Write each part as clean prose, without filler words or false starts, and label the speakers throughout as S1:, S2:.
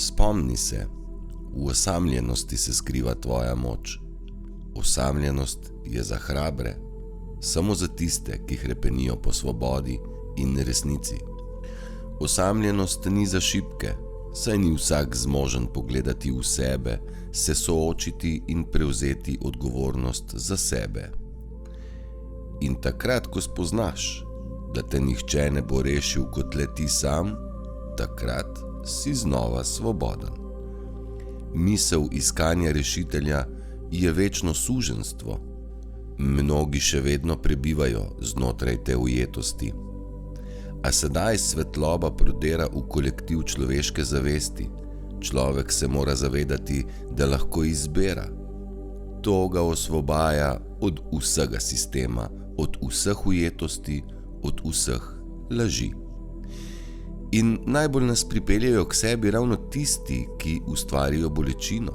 S1: Spomni se, v osamljenosti se skriva tvoja moč. Osamljenost je za hrabre, samo za tiste, ki hrepenijo po svobodi in resnici. Osamljenost ni za šibke, saj ni vsak zmožen pogledati v sebe, se soočiti in prevzeti odgovornost za sebe. In takrat, ko spoznaš, da te nihče ne bo rešil kot le ti sam, takrat si znova svoboden. Misel iskanja rešitelja je večno suženjstvo. Mnogi še vedno prebivajo znotraj te ujetosti. A sedaj svetloba prodera v kolektiv človeške zavesti. Človek se mora zavedati, da lahko izbira. To ga osvobaja od vsega sistema, od vseh ujetosti, od vseh laži. In najbolj nas pripeljajo k sebi ravno tisti, ki ustvarijo bolečino,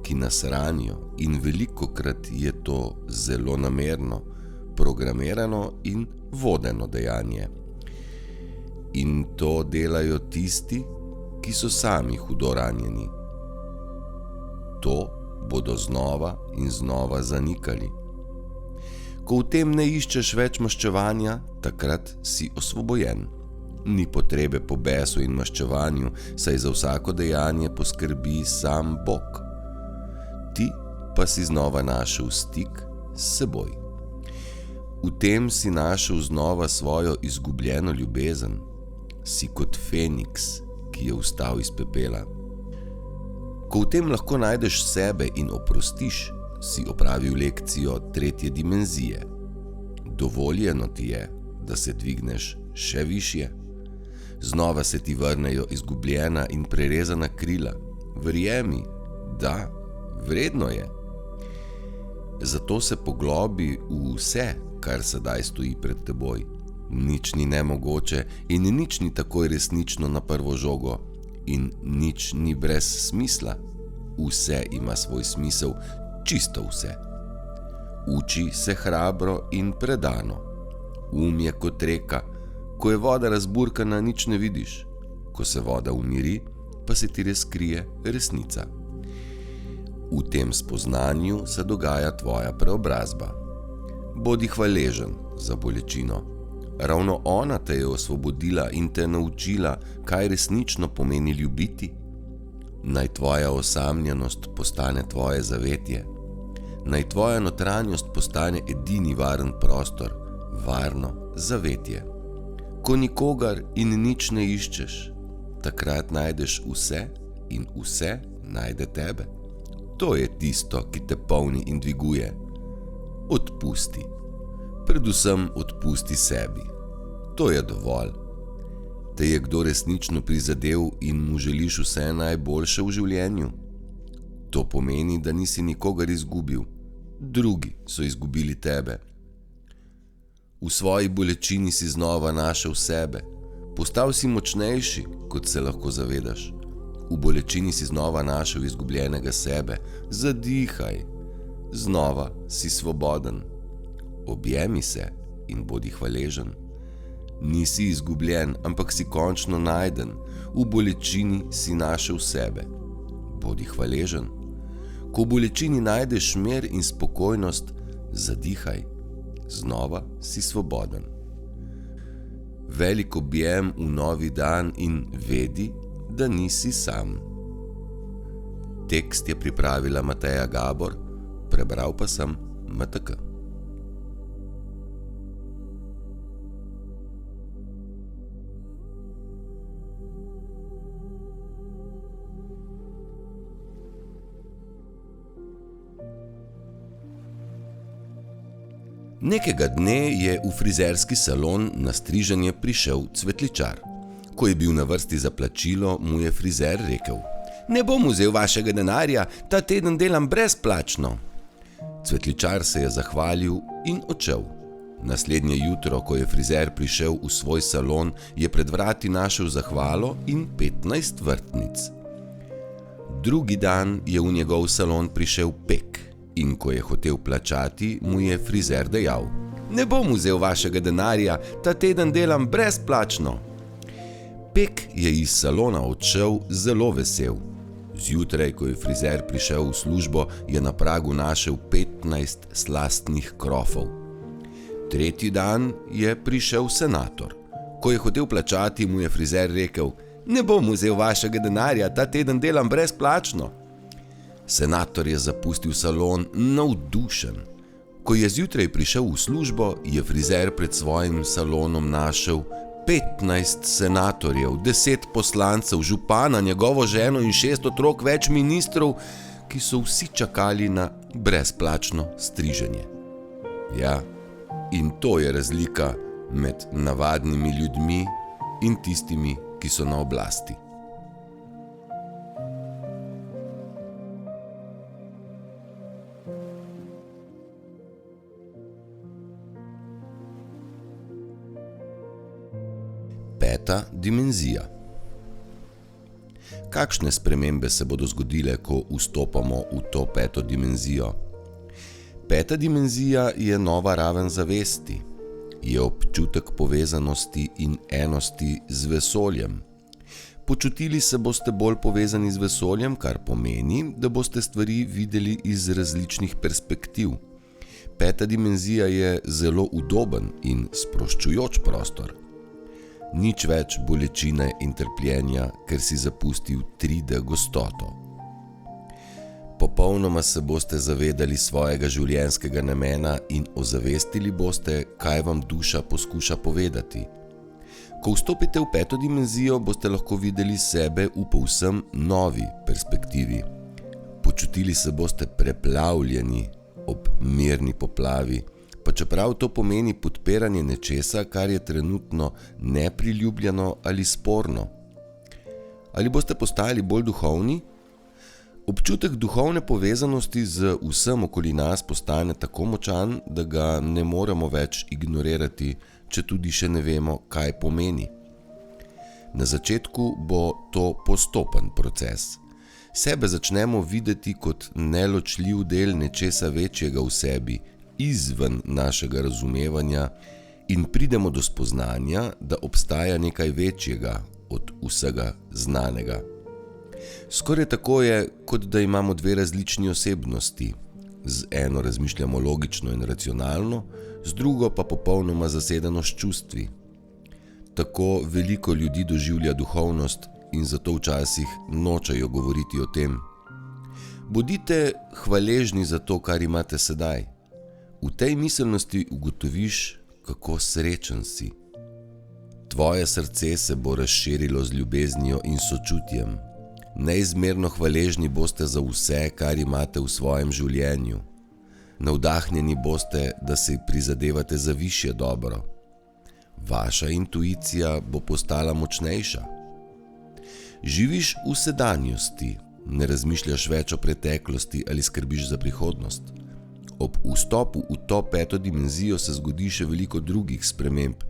S1: ki nas ranijo, in velikokrat je to zelo namerno, programirano in vodeno dejanje. In to delajo tisti, ki so sami hudo ranjeni. To bodo znova in znova zanikali. Ko v tem ne iščeš več maščevanja, takrat si osvobojen. Ni potrebe po besu in maščevanju, saj za vsako dejanje poskrbi sam Bog. Ti pa si znova našel stik s seboj. V tem si našel znova svojo izgubljeno ljubezen. Si kot Feniks, ki je vstal iz pepela. Ko v tem lahko najdeš sebe in oprostiš, si opravil lekcijo tretje dimenzije. Dovoljeno ti je, da se dvigneš še višje. Znova se ti vrnejo izgubljena in prerezana krila. Verjemi, da, vredno je. Zato se poglobi v vse, kar sedaj stoji pred teboj. Nič ni nemogoče in nič ni takoj resnično na prvo žogo. In nič ni brez smisla. Vse ima svoj smisel, čisto vse. Uči se hrabro in predano. Je kot reka. Ko je voda razburkana, nič ne vidiš. Ko se voda umiri, pa se ti razkrije resnica. V tem spoznanju se dogaja tvoja preobrazba. Bodi hvaležen za bolečino. Ravno ona te je osvobodila in te naučila, kaj resnično pomeni ljubiti. Naj tvoja osamljenost postane tvoje zavetje. Naj tvoja notranjost postane edini varen prostor, varno zavetje. Ko nikogar in nič ne iščeš, takrat najdeš vse in vse najde tebe. To je tisto, ki te polni in dviguje. Odpusti. Predvsem odpusti sebi. To je dovolj. Te je kdo resnično prizadel in mu želiš vse najboljše v življenju? To pomeni, da nisi nikogar izgubil. Drugi so izgubili tebe. V svoji bolečini si znova našel sebe. Postal si močnejši, kot se lahko zavedaš. V bolečini si znova našel izgubljenega sebe. Zadihaj. Znova si svoboden. Objemi se in bodi hvaležen. Nisi izgubljen, ampak si končno najden. V bolečini si našel sebe. Bodi hvaležen. Ko v bolečini najdeš mir in spokojnost, zadihaj. Znova si svoboden. Velik objem v novi dan in vedi, da nisi sam. Tekst je pripravila Mateja Gabor, prebral pa sem MTK. Nekega dne je v frizerski salon na striženje prišel cvetličar. Ko je bil na vrsti za plačilo, mu je frizer rekel: "Ne bom vzel vašega denarja, ta teden delam brezplačno." Cvetličar se je zahvalil in odšel. Naslednje jutro, ko je frizer prišel v svoj salon, je pred vrati našel zahvalo in 15 vrtnic. Drugi dan je v njegov salon prišel pek. In ko je hotel plačati, mu je frizer dejal: "Ne bom vzel vašega denarja, ta teden delam brezplačno." Pek je iz salona odšel zelo vesel. Zjutraj, ko je frizer prišel v službo, je na pragu našel 15 slastnih krofov. Tretji dan je prišel senator. Ko je hotel plačati, mu je frizer rekel: "Ne bom vzel vašega denarja, ta teden delam brezplačno." Senator je zapustil salon navdušen. Ko je zjutraj prišel v službo, je frizer pred svojim salonom našel 15 senatorjev, 10 poslancev, župana, njegovo ženo in 6 otrok, več ministrov, ki so vsi čakali na brezplačno striženje. Ja, in to je razlika med navadnimi ljudmi in tistimi, ki so na oblasti. Peta dimenzija. Kakšne spremembe se bodo zgodile, ko vstopamo v to peto dimenzijo? Peta dimenzija je nova raven zavesti. Je občutek povezanosti in enosti z vesoljem. Počutili se boste bolj povezani z vesoljem, kar pomeni, da boste stvari videli iz različnih perspektiv. Peta dimenzija je zelo udoben in sproščujoč prostor. Nič več bolečine in trpljenja, ker si zapustil 3D gostoto. Popolnoma se boste zavedali svojega življenjskega namena in ozavestili boste, kaj vam duša poskuša povedati. Ko vstopite v peto dimenzijo, boste lahko videli sebe v povsem novi perspektivi. Počutili se boste preplavljeni ob mirni poplavi, pa čeprav to pomeni podpiranje nečesa, kar je trenutno nepriljubljeno ali sporno. Ali boste postali bolj duhovni? Občutek duhovne povezanosti z vsem okoli nas postane tako močan, da ga ne moremo več ignorirati, če tudi še ne vemo, kaj pomeni. Na začetku bo to postopen proces. Sebe začnemo videti kot neločljiv del nečesa večjega v sebi, izven našega razumevanja, in pridemo do spoznanja, da obstaja nekaj večjega od vsega znanega. Skoraj tako je, kot da imamo dve različni osebnosti. Z eno razmišljamo logično in racionalno, z drugo pa popolnoma zasedeno s čustvi. Tako veliko ljudi doživlja duhovnost in zato včasih nočejo govoriti o tem. Bodite hvaležni za to, kar imate sedaj. V tej miselnosti ugotoviš, kako srečen si. Tvoje srce se bo razširilo z ljubeznijo in sočutjem. Neizmerno hvaležni boste za vse, kar imate v svojem življenju. Navdahnjeni boste, da si prizadevate za višje dobro. Vaša intuicija bo postala močnejša. Živiš v sedanjosti, ne razmišljaš več o preteklosti ali skrbiš za prihodnost. Ob vstopu v to peto dimenzijo se zgodi še veliko drugih sprememb.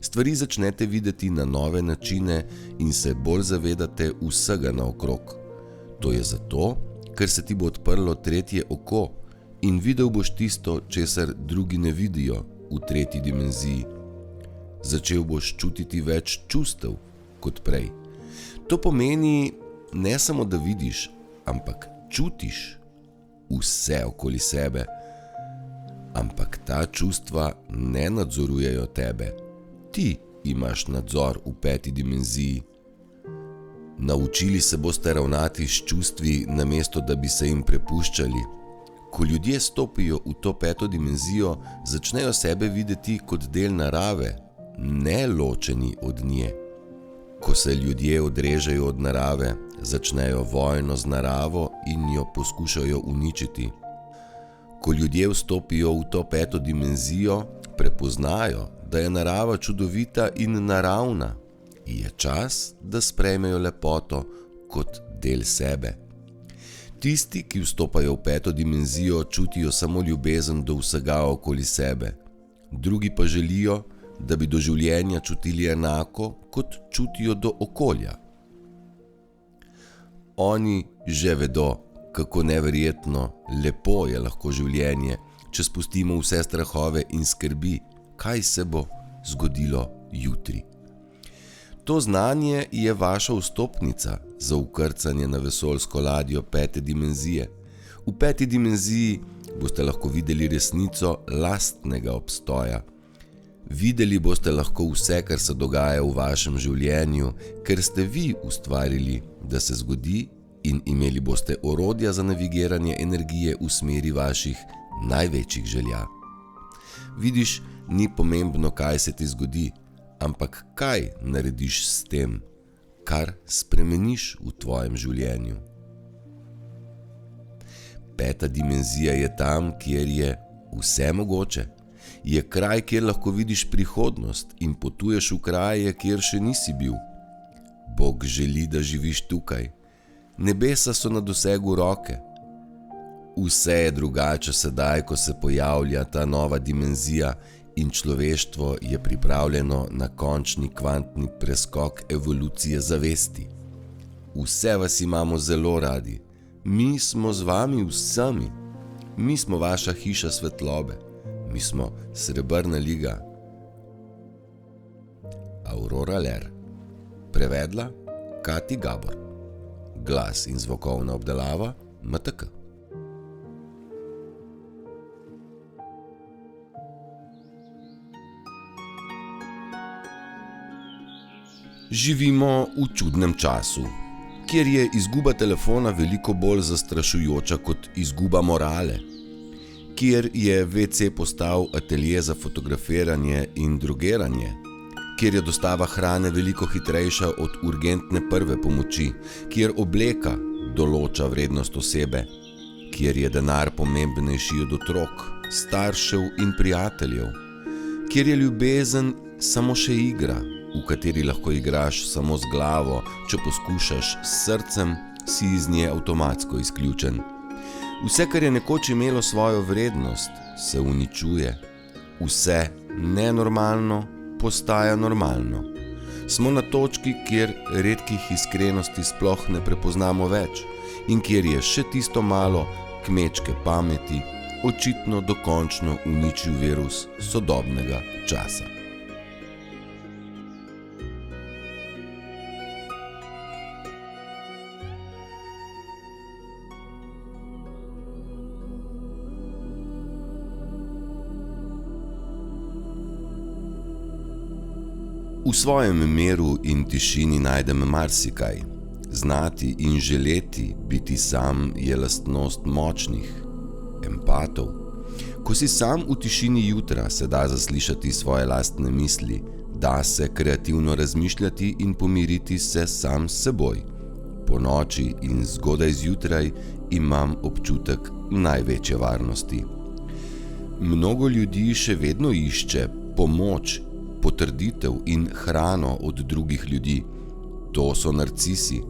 S1: Stvari začnete videti na nove načine in se bolj zavedate vsega naokrog. To je zato, ker se ti bo odprlo tretje oko in videl boš tisto, česar drugi ne vidijo v tretji dimenziji. Začel boš čutiti več čustev kot prej. To pomeni ne samo, da vidiš, ampak čutiš vse okoli sebe. Ampak ta čustva ne nadzorujejo tebe. Ti imaš nadzor v peti dimenziji. Naučili se boste ravnati s čustvi, namesto da bi se jim prepuščali. Ko ljudje stopijo v to peto dimenzijo, začnejo sebe videti kot del narave, ne ločeni od nje. Ko se ljudje odrežejo od narave, začnejo vojno z naravo in jo poskušajo uničiti. Ko ljudje vstopijo v to peto dimenzijo, prepoznajo, da je narava čudovita in naravna. Je čas, da sprejmejo lepoto kot del sebe. Tisti, ki vstopajo v peto dimenzijo, čutijo samo ljubezen do vsega okoli sebe. Drugi pa želijo, da bi do življenja čutili enako, kot čutijo do okolja. Oni že vedo, kako neverjetno lepo je lahko življenje, če spustimo vse strahove in skrbi, kaj se bo zgodilo jutri. To znanje je vaša vstopnica za vkrcanje na vesoljsko ladjo 5. dimenzije. V 5. dimenziji boste lahko videli resnico lastnega obstoja. Videli boste lahko vse, kar se dogaja v vašem življenju, ker ste vi ustvarili, da se zgodi, in imeli boste orodja za navigiranje energije v smeri vaših največjih želja. Vidiš, ni pomembno, kaj se ti zgodi, ampak kaj narediš s tem, kar spremeniš v tvojem življenju. 5. dimenzija je tam, kjer je vse mogoče. Je kraj, kjer lahko vidiš prihodnost in potuješ v kraje, kjer še nisi bil. Bog želi, da živiš tukaj. Nebesa so na dosegu roke. Vse je drugače sedaj, ko se pojavlja ta nova dimenzija in človeštvo je pripravljeno na končni kvantni preskok evolucije zavesti. Vse vas imamo zelo radi. Mi smo z vami vsemi. Mi smo vaša hiša svetlobe. Mi smo Srebrna liga. Aurora Ler. Prevedla Kati Gabor. Glas in zvokovna obdelava MTK. Živimo v čudnem času, kjer je izguba telefona veliko bolj zastrašujoča kot izguba morale, kjer je WC postal atelje za fotografiranje in drogiranje, kjer je dostava hrane veliko hitrejša od urgentne prve pomoči, kjer obleka določa vrednost osebe, kjer je denar pomembnejši od otrok, staršev in prijateljev, kjer je ljubezen samo še igra, v kateri lahko igraš samo z glavo, če poskušaš s srcem, si iz nje avtomatsko izključen. Vse, kar je nekoč imelo svojo vrednost, se uničuje. Vse nenormalno postaja normalno. Smo na točki, kjer redkih iskrenosti sploh ne prepoznamo več in kjer je še tisto malo kmečke pameti očitno dokončno uničil virus sodobnega časa. V svojem miru in tišini najdem marsikaj. Znati in želeti biti sam je lastnost močnih, empatov. Ko si sam v tišini jutra, se da zaslišati svoje lastne misli, da se kreativno razmišljati in pomiriti se sam s seboj. Po noči in zgodaj zjutraj imam občutek največje varnosti. Mnogo ljudi še vedno išče pomoč, potrditev in hrano od drugih ljudi. To so narcisi.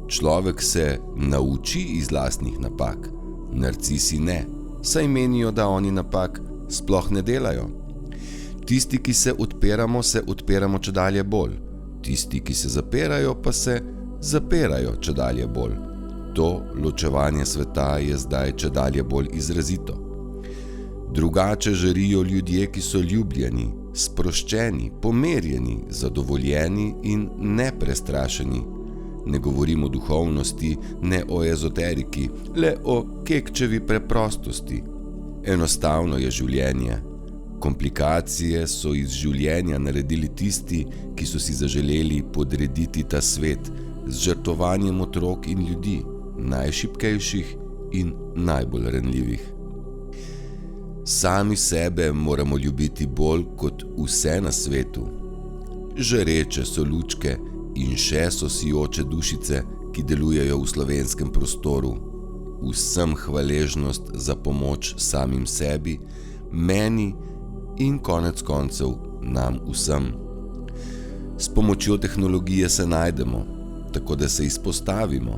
S1: Človek se nauči iz lastnih napak. Narcisi ne, saj menijo, da oni napak sploh ne delajo. Tisti, ki se odpiramo čedalje bolj. Tisti, ki se zapirajo, pa se zapirajo čedalje bolj. To ločevanje sveta je zdaj čedalje bolj izrazito. Drugače žarijo ljudje, ki so ljubljeni, sproščeni, pomerjeni, zadovoljeni in neprestrašeni. Ne govorim o duhovnosti, ne o ezoteriki, le o kekčevi preprostosti. Enostavno je življenje. Komplikacije so iz življenja naredili tisti, ki so si zaželeli podrediti ta svet z žrtvovanjem otrok in ljudi, najšibkejših in najbolj ranljivih. Sami sebe moramo ljubiti bolj kot vse na svetu. Žareče so lučke in še so sijoče dušice, ki delujejo v slovenskem prostoru. Vsem hvaležnost za pomoč samim sebi, meni in konec koncev nam vsem. S pomočjo tehnologije se najdemo, tako da se izpostavimo.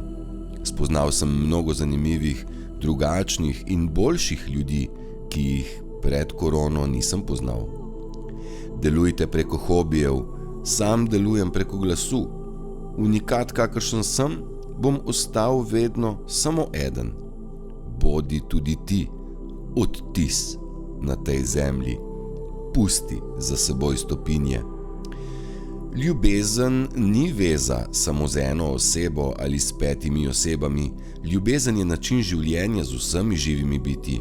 S1: Spoznal sem mnogo zanimivih, drugačnih in boljših ljudi, ki jih pred korono nisem poznal. Delujte preko hobijev, sam delujem preko glasu. Unikat, kakršen sem, bom ostal vedno samo eden. Bodi tudi ti odtis na tej zemlji. Pusti za seboj stopinje. Ljubezen ni veza samo z eno osebo ali s 5 osebami. Ljubezen je način življenja z vsemi živimi bitji.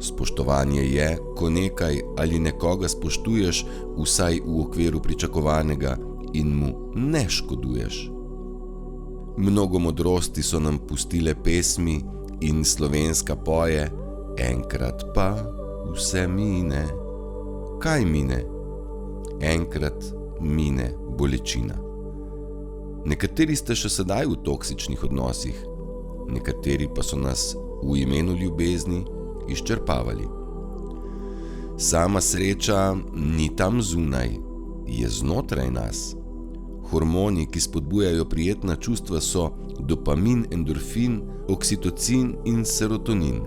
S1: Spoštovanje je, ko nekaj ali nekoga spoštuješ vsaj v okviru pričakovanega in mu ne škoduješ. Mnogo modrosti so nam pustile pesmi in slovenska poje, enkrat pa vse mine. Kaj mine? Enkrat mine bolečina. Nekateri ste še sedaj v toksičnih odnosih, nekateri pa so nas v imenu ljubezni izčrpavali. Sama sreča ni tam zunaj, je znotraj nas. Hormoni, ki spodbujajo prijetna čustva, so dopamin, endorfin, oksitocin in serotonin.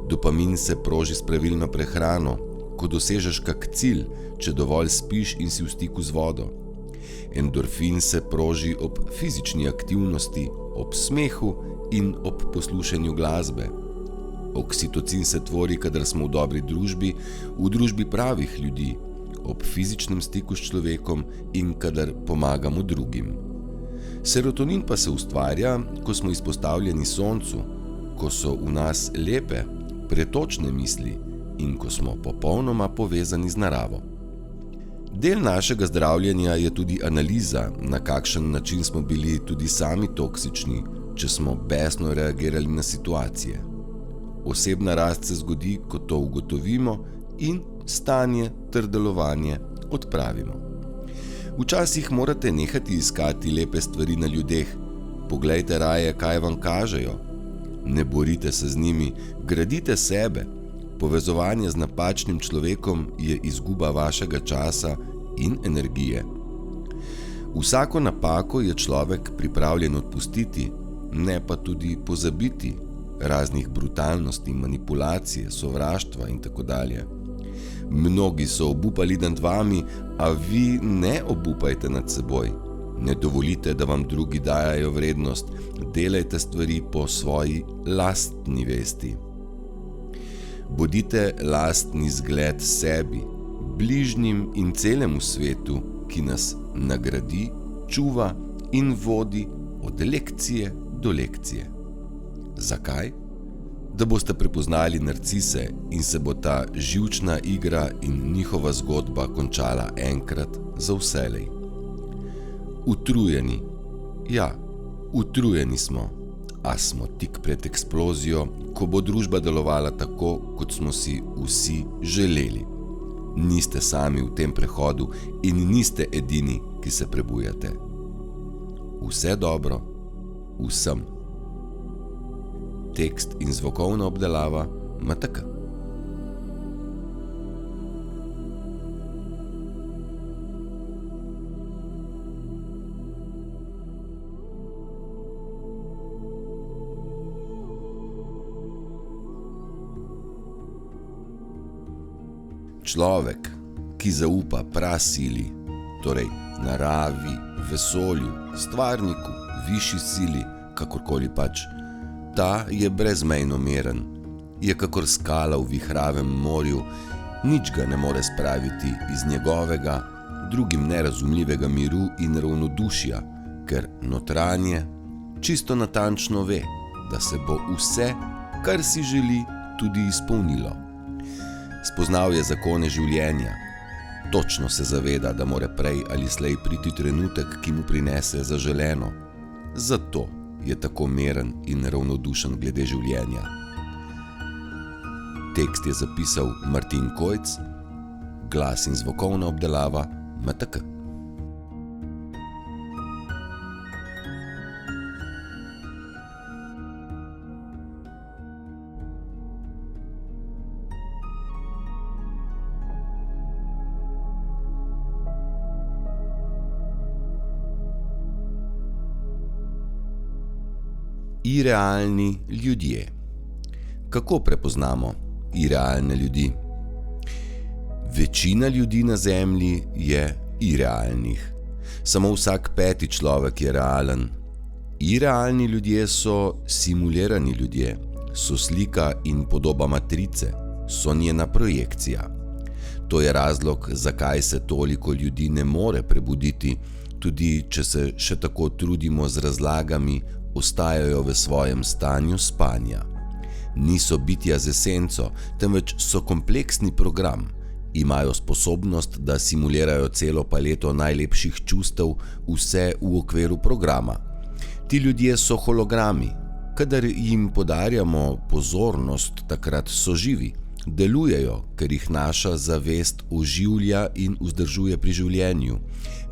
S1: Dopamin se proži s pravilno prehrano, ko dosežeš kak cilj, če dovolj spiš in si v stiku z vodo. Endorfin se proži ob fizični aktivnosti, ob smehu in ob poslušanju glasbe. Oksitocin se tvori, kadar smo v dobri družbi, v družbi pravih ljudi, ob fizičnem stiku s človekom in kadar pomagamo drugim. Serotonin pa se ustvarja, ko smo izpostavljeni soncu, ko so v nas lepe, pretočne misli in ko smo popolnoma povezani z naravo. Del našega zdravljenja je tudi analiza, na kakšen način smo bili tudi sami toksični, če smo besno reagirali na situacije. Osebna rast se zgodi, ko to ugotovimo in stanje ter delovanje odpravimo. Včasih morate nehati iskati lepe stvari na ljudeh. Poglejte raje, kaj vam kažejo. Ne borite se z njimi, gradite sebe. Povezovanje z napačnim človekom je izguba vašega časa in energije. Vsako napako je človek pripravljen odpustiti, ne pa tudi pozabiti raznih brutalnosti, manipulacije, sovraštva in tako dalje. Mnogi so obupali nad vami, a vi ne obupajte nad seboj. Ne dovolite, da vam drugi dajajo vrednost. Delajte stvari po svoji lastni vesti. Bodite lastni zgled sebi, bližnjim in celemu svetu, ki nas nagradi, čuva in vodi od lekcije do lekcije. Zakaj? Da boste prepoznali narcise in se bo ta živčna igra in njihova zgodba končala enkrat za vselej. Utrujeni. Ja, utrujeni smo. A smo tik pred eksplozijo, ko bo družba delovala tako, kot smo si vsi želeli. Niste sami v tem prehodu in niste edini, ki se prebujate. Vse dobro, vsem. Tekst in zvokovna obdelava MTK. Človek, ki zaupa prasili, torej naravi, vesolju, stvarniku, višji sili, kakorkoli pač, ta je brezmejno miren. Je kakor skala v vihravem morju, nič ga ne more spraviti iz njegovega, drugim nerazumljivega miru in ravnodušja, ker notranje čisto natančno ve, da se bo vse, kar si želi, tudi izpolnilo. Spoznal je zakone življenja. Točno se zaveda, da more prej ali slej priti trenutek, ki mu prinese zaželeno. Zato je tako miren in ravnodušen glede življenja. Tekst je zapisal Martin Kojc, glas in zvokovna obdelava MTK. Irealni ljudje. Kako prepoznamo irealne ljudi? Večina ljudi na Zemlji je irealnih. Samo vsak 5. človek je realen. Irealni ljudje so simulirani ljudje, so slika in podoba matrice, so njena projekcija. To je razlog, zakaj se toliko ljudi ne more prebuditi, tudi če se še tako trudimo z razlagami, ostajajo v svojem stanju spanja. Niso bitja z esenco, temveč so kompleksni program. Imajo sposobnost, da simulirajo celo paleto najlepših čustev, vse v okviru programa. Ti ljudje so hologrami. Kadar jim podarjamo pozornost, takrat so živi. Delujejo, ker jih naša zavest oživlja in vzdržuje pri življenju.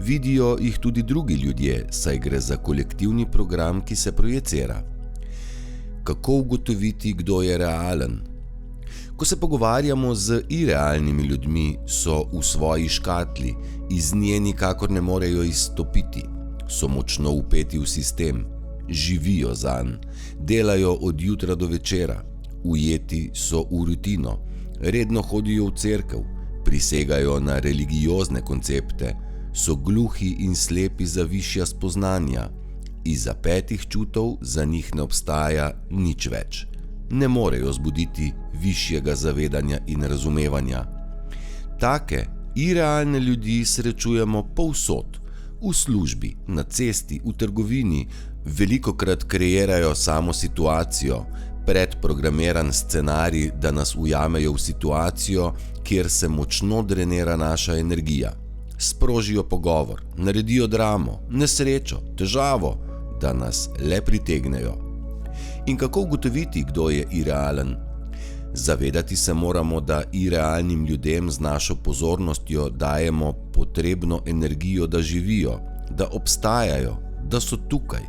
S1: Vidijo jih tudi drugi ljudje, saj gre za kolektivni program, ki se projicira. Kako ugotoviti, kdo je realen? Ko se pogovarjamo z irealnimi ljudmi, so v svoji škatli, iz nje nikakor ne morejo izstopiti. So močno vpeti v sistem, živijo zanj, delajo od jutra do večera, ujeti so v rutino, redno hodijo v cerkev, prisegajo na religiozne koncepte, so gluhi in slepi za višja spoznanja. Izza petih čutov za njih ne obstaja nič več. Ne morejo zbuditi višjega zavedanja in razumevanja. Take irealne ljudi srečujemo povsod, v službi, na cesti, v trgovini, velikokrat kreirajo samo situacijo, predprogramiran scenarij, da nas ujamejo v situacijo, kjer se močno drenira naša energija. Sprožijo pogovor, naredijo dramo, nesrečo, težavo, da nas le pritegnejo. In kako ugotoviti, kdo je irealen? Zavedati se moramo, da irealnim ljudem z našo pozornostjo dajemo potrebno energijo, da živijo, da obstajajo, da so tukaj.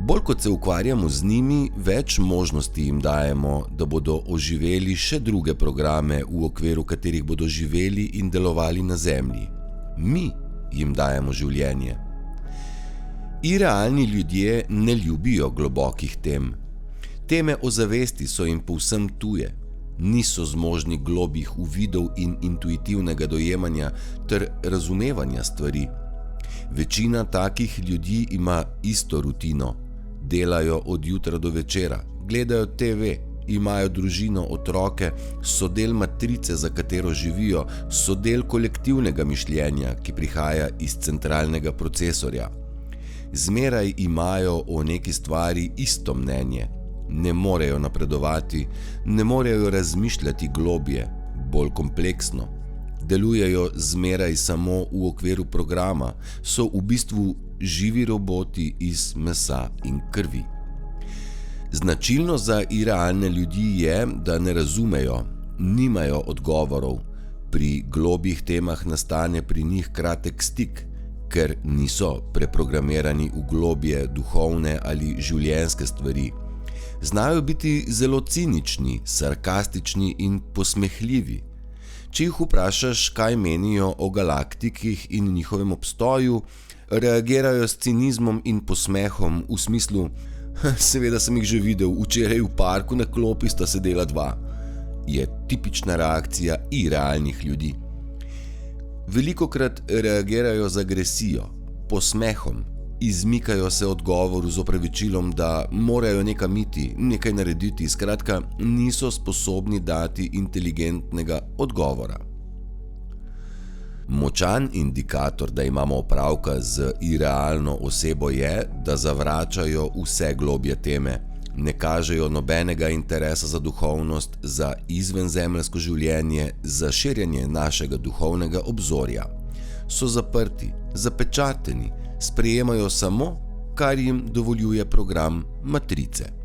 S1: Bolj kot se ukvarjamo z njimi, več možnosti jim dajemo, da bodo oživeli še druge programe, v okviru katerih bodo živeli in delovali na Zemlji. Mi jim dajemo življenje. Irealni ljudje ne ljubijo globokih tem. Teme o zavesti so jim povsem tuje. Niso zmožni globih uvidov in intuitivnega dojemanja ter razumevanja stvari. Večina takih ljudi ima isto rutino. Delajo od jutra do večera, gledajo TV, imajo družino, otroke, so del matrice, za katero živijo, so del kolektivnega mišljenja, ki prihaja iz centralnega procesorja. Zmeraj imajo o neki stvari isto mnenje. Ne morejo napredovati, ne morejo razmišljati globje, bolj kompleksno. Delujejo zmeraj samo v okviru programa, so v bistvu živi roboti iz mesa in krvi. Značilno za irealne ljudi je, da ne razumejo, nimajo odgovorov. Pri globjih temah nastane pri njih kratek stik, ker niso preprogramirani v globje duhovne ali življenjske stvari. Znajo biti zelo cinični, sarkastični in posmehljivi. Če jih vprašaš, kaj menijo o galaktikih in njihovem obstoju, reagirajo s cinizmom in posmehom v smislu: seveda sem jih že videl, včeraj v parku na klopi sta sedela dva. Je tipična reakcija irealnih ljudi. Velikokrat reagirajo z agresijo, posmehom, izmikajo se odgovoru z opravičilom, da morajo nekam iti, nekaj narediti, skratka, niso sposobni dati inteligentnega odgovora. Močan indikator, da imamo opravka z irealno osebo je, da zavračajo vse globje teme, ne kažejo nobenega interesa za duhovnost, za izvenzemeljsko življenje, za širjenje našega duhovnega obzorja. So zaprti, zapečateni, sprejemajo samo, kar jim dovoljuje program matrice.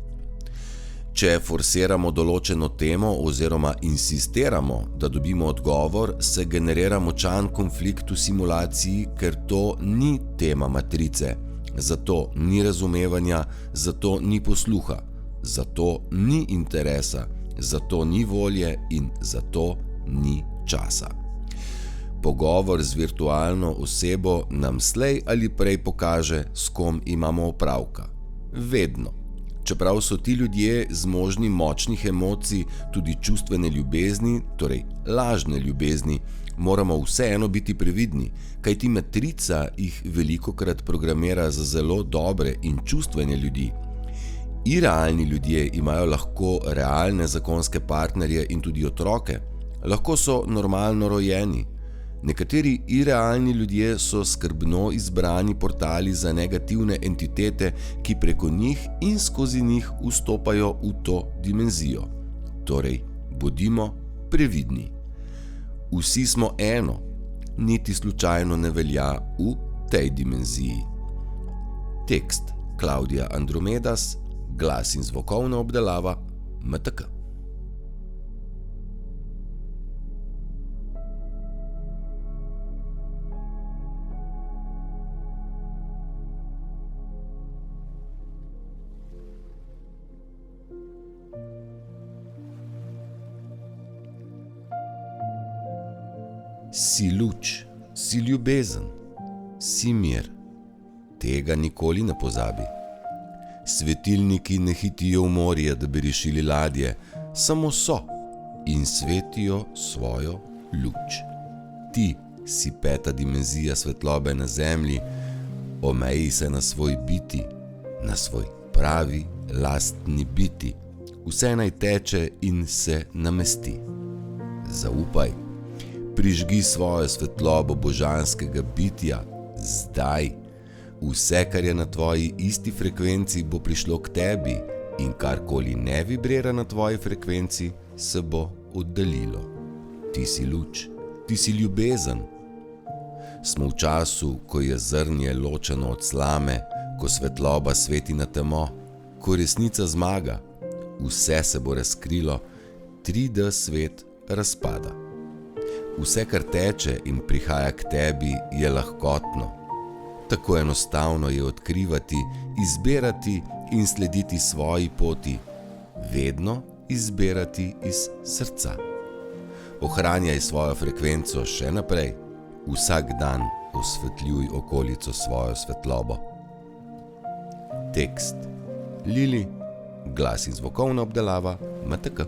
S1: Če forsiramo določeno temo oziroma insistiramo, da dobimo odgovor, se generira močan konflikt v simulaciji, ker to ni tema matrice. Zato ni razumevanja, zato ni posluha, zato ni interesa, zato ni volje in zato ni časa. Pogovor z virtualno osebo nam slej ali prej pokaže, s kom imamo opravka. Vedno. Čeprav so ti ljudje zmožni močnih emocij, tudi čustvene ljubezni, torej lažne ljubezni, moramo vseeno biti previdni, kajti matrica jih velikokrat programira za zelo dobre in čustvene ljudi. Irealni ljudje imajo lahko realne zakonske partnerje in tudi otroke, lahko so normalno rojeni. Nekateri irealni ljudje so skrbno izbrani portali za negativne entitete, ki preko njih in skozi njih vstopajo v to dimenzijo. Torej, bodimo previdni. Vsi smo eno, niti slučajno ne velja v tej dimenziji. Tekst Klaudija Andromedas, glas in zvokovna obdelava MTK. Si luč, si ljubezen, si mir. Tega nikoli ne pozabi. Svetilniki ne hitijo v morje, da bi rešili ladje, samo so in svetijo svojo luč. Ti si 5. dimenzija svetlobe na zemlji, omeji se na svoj biti, na svoj pravi, lastni biti. Vse naj teče in se namesti. Zaupaj. Prižgi svojo svetlobo božanskega bitja, zdaj. Vse, kar je na tvoji isti frekvenci, bo prišlo k tebi in karkoli ne vibrira na tvoji frekvenci, se bo oddaljilo. Ti si luč, ti si ljubezen. Smo v času, ko je zrnje ločeno od slame, ko svetloba sveti na temo, ko resnica zmaga. Vse se bo razkrilo, 3D svet razpada. Vse, kar teče in prihaja k tebi, je lahkotno. Tako enostavno je odkrivati, izbirati in slediti svoji poti. Vedno izbirati iz srca. Ohranjaj svojo frekvenco še naprej. Vsak dan osvetljuj okolico svojo svetlobo. Tekst Lili, glas in zvokovna obdelava MTK.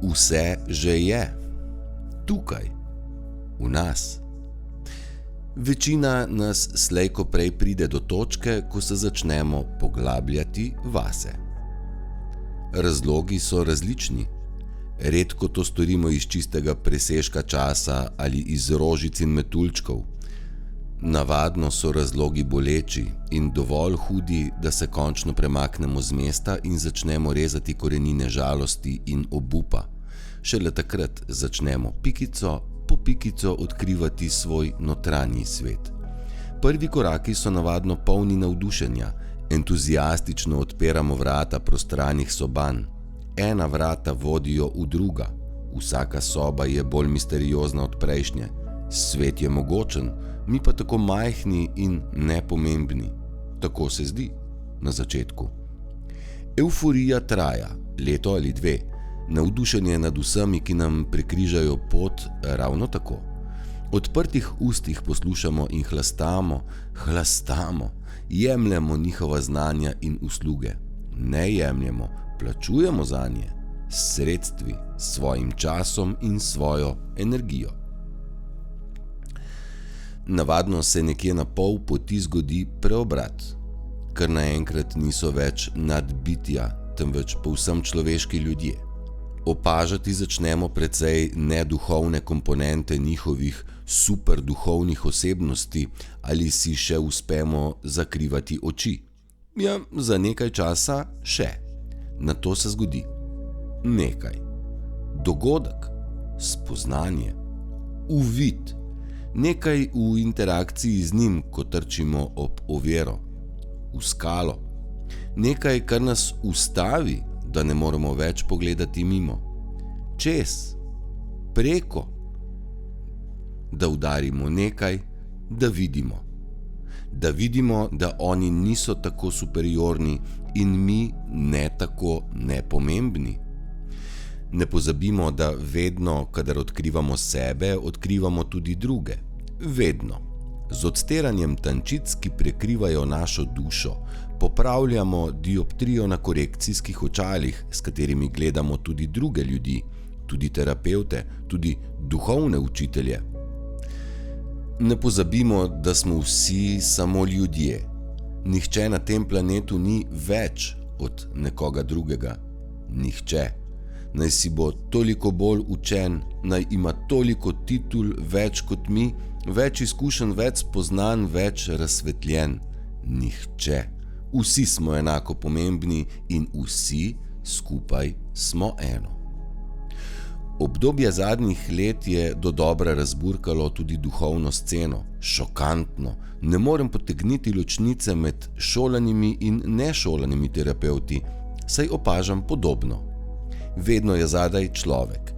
S1: Vse že je, tukaj, v nas. Večina nas slej ko prej pride do točke, ko se začnemo poglabljati vase. Razlogi so različni. Redko to storimo iz čistega presežka časa ali iz rožic in metuljčkov. Navadno so razlogi boleči in dovolj hudi, da se končno premaknemo z mesta in začnemo rezati korenine žalosti in obupa. Šele takrat začnemo pikico po pikico odkrivati svoj notranji svet. Prvi koraki so navadno polni navdušenja, entuziastično odpiramo vrata prostranih soban. Ena vrata vodijo v druga, vsaka soba je bolj misteriozna od prejšnje. Svet je mogočen, mi pa tako majhni in nepomembni. Tako se zdi na začetku. Evforija traja leto ali dve, navdušenje nad vsemi, ki nam prekrižajo pot, ravno tako. Odprtih ustih poslušamo in hlastamo, jemljemo njihova znanja in usluge. Ne jemljemo, plačujemo zanje, s sredstvi, svojim časom in svojo energijo. Navadno se nekje na pol poti zgodi preobrat, ker naenkrat niso več nadbitja, temveč povsem človeški ljudje. Opažati začnemo precej neduhovne komponente njihovih superduhovnih osebnosti ali si še uspemo zakrivati oči. Ja, za nekaj časa še. Nato se zgodi nekaj. Dogodek, spoznanje, uvid. Nekaj v interakciji z njim, ko trčimo ob oviro, v skalo. Nekaj, kar nas ustavi, da ne moremo več pogledati mimo. Čez, preko. Da udarimo nekaj, da vidimo. Da vidimo, da oni niso tako superiorni in mi ne tako nepomembni. Ne pozabimo, da vedno, kadar odkrivamo sebe, odkrivamo tudi druge. Vedno. Z odstiranjem tančic, ki prekrivajo našo dušo, popravljamo dioptrijo na korekcijskih očalih, s katerimi gledamo tudi druge ljudi, tudi terapevte, tudi duhovne učitelje. Ne pozabimo, da smo vsi samo ljudje. Nihče na tem planetu ni več od nekoga drugega. Nihče. Naj si bo toliko bolj učen, naj ima toliko titul več kot mi, več izkušenj, več spoznan, več razsvetljen. Nihče. Vsi smo enako pomembni in vsi skupaj smo eno. Obdobje zadnjih let je dodobra razburkalo tudi duhovno sceno. Šokantno. Ne morem potegniti ločnice med šolanimi in nešolanimi terapevti, saj opažam podobno. Vedno je zadaj človek.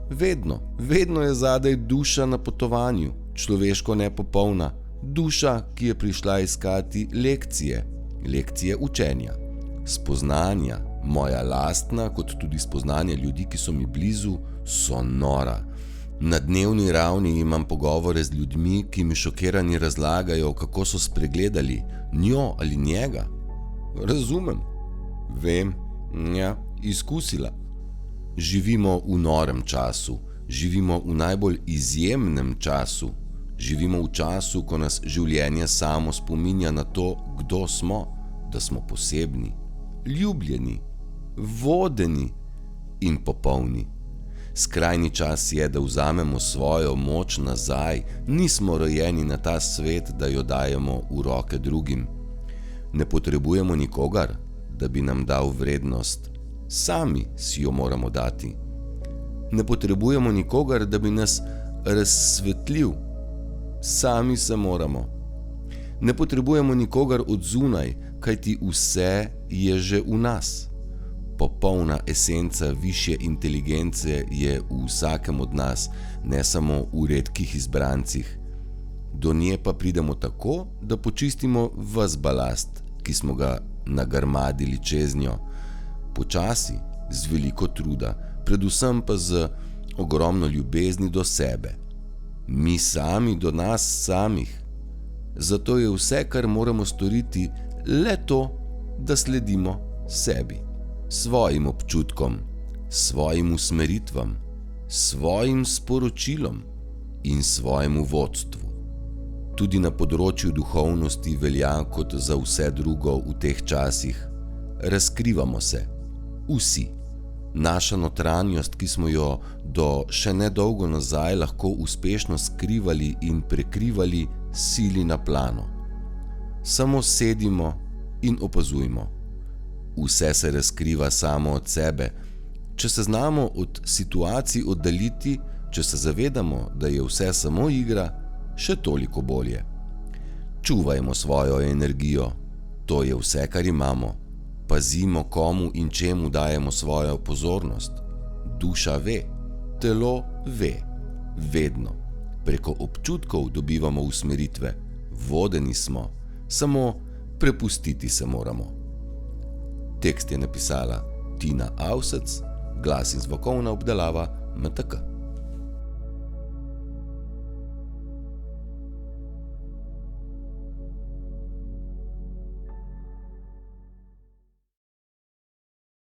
S1: Vedno je zadaj duša na potovanju, človeško nepopolna. Duša, ki je prišla iskati lekcije učenja, spoznanja, moja lastna, kot tudi spoznanja ljudi, ki so mi blizu, so nora. Na dnevni ravni imam pogovore z ljudmi, ki mi šokirani razlagajo, kako so spregledali njo ali njega. Razumem, vem, izkusila. Živimo v norem času, živimo v najbolj izjemnem času, živimo v času, ko nas življenje samo spominja na to, kdo smo, da smo posebni, ljubljeni, vodeni in popolni. Skrajni čas je, da vzamemo svojo moč nazaj, nismo rojeni na ta svet, da jo dajemo v roke drugim. Ne potrebujemo nikogar, da bi nam dal vrednost, sami si jo moramo dati. Ne potrebujemo nikogar, da bi nas razsvetlil, sami se moramo. Ne potrebujemo nikogar od zunaj, kajti vse je že v nas. Popolna esenca višje inteligence je v vsakem od nas, ne samo v redkih izbrancih. Do nje pa pridemo tako, da počistimo ves balast, ki smo ga nagrmadili čez njo. Počasi, z veliko truda, predvsem pa z ogromno ljubezni do sebe. Mi sami do nas samih. Zato je vse, kar moramo storiti, le to, da sledimo sebi, svojim občutkom, svojim usmeritvam, svojim sporočilom in svojemu vodstvu. Tudi na področju duhovnosti velja kot za vse drugo v teh časih. Razkrivamo se, vsi. Naša notranjost, ki smo jo do še nedolgo nazaj lahko uspešno skrivali in prekrivali, sili na plano. Samo sedimo in opazujmo. Vse se razkriva samo od sebe. Če se znamo od situacij oddaljiti, če se zavedamo, da je vse samo igra, še toliko bolje. Čuvajmo svojo energijo. To je vse, kar imamo. Pazimo, komu in čemu dajemo svojo pozornost. Duša ve, telo ve. Vedno. Preko občutkov dobivamo usmeritve. Vodeni smo. Samo prepustiti se moramo. Tekst je napisala Tina Avsec, glas in zvokovna obdelava MTK.